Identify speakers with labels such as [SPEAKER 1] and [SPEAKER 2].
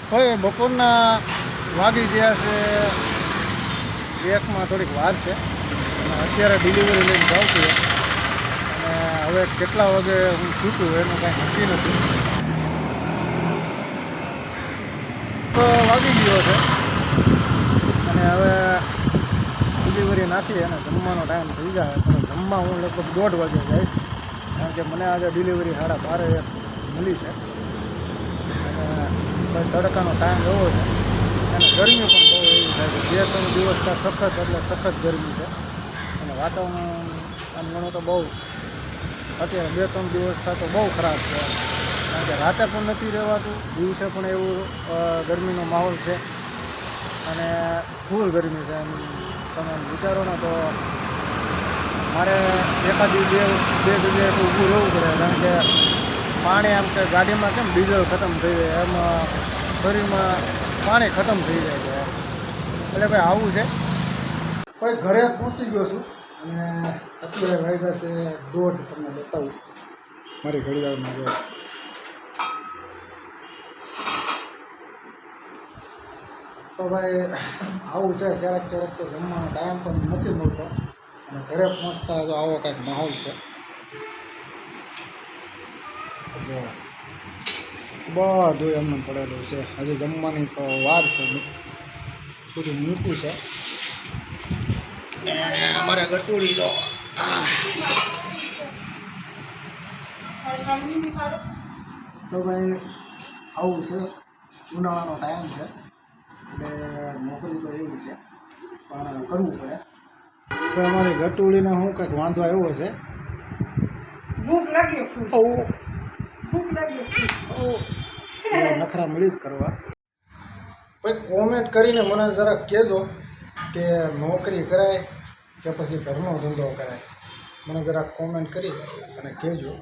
[SPEAKER 1] હવે બપોરના વાગી ગયા છે 1માં થોડીક વાર છે અને અત્યારે ડિલિવરી લઈને જાઉં છું અને હવે કેટલા વાગે હું છૂટું એનું કાંઈ નક્કી નથી. તો વાગી ગયો છે અને હવે ડિલિવરી નાખી અને જમવાનો ટાઈમ થઈ જાય. પણ જમવા હું લગભગ 1:30 વાગે જઈશ, કારણ કે મને આજે ડિલિવરી 12:30 મળી છે અને તડકાનો ટાઈમ એવો છે અને ગરમી પણ બહુ એવી થાય છે. 2-3 દિવસ સખત એટલે સખત ગરમી છે અને વાતાવરણ આમ ગણો તો બહુ અત્યારે 2-3 દિવસ તો બહુ ખરાબ છે, કારણ કે રાતે પણ નથી રહેવાતું, દિવસે પણ એવું ગરમીનો માહોલ છે અને ફૂલ ગરમી છે. એમ તમે વિચારો ને તો મારે એકાદી બે જગ્યાએ તો ઊભું રહેવું પડે, કારણ કે પાણી આમ કે ગાડીમાં કેમ ડીઝલ ખતમ થઈ જાય એમ શરીરમાં પાણી ખતમ થઈ જાય છે. એટલે ભાઈ આવું છે. ભાઈ ઘરે પહોંચી ગયો છું અને અત્યારે વાગ્યા છે 1:30. તમને બતાવું મારી ઘડિયાળમાં જો. તો ભાઈ આવું છે, ક્યારેક ક્યારેક તો જમવાનો ટાઈમ પણ નથી મળતો અને ઘરે પહોંચતા તો આવો કંઈક માહોલ છે. જો બધું એમનું પડેલું છે, હજી જમવાની તો વાર છે, બધું મૂકું છે. અમારે ગટુડી તો ભાઈ આવું છે, ઉનાળાનો ટાઈમ છે એટલે નોકરી તો એવી છે પણ કરવું પડે. તો અમારી ગટુડીને શું કંઈક વાંધો આવ્યો છે.
[SPEAKER 2] ભૂખ લાગી
[SPEAKER 1] નખરા મળી જ કરવા. ભાઈ કોમેન્ટ કરીને મને જરાક કહેજો કે નોકરી કરાય કે પછી ઘરનો ધંધો કરાય. મને જરાક કોમેન્ટ કરી અને કહેજો.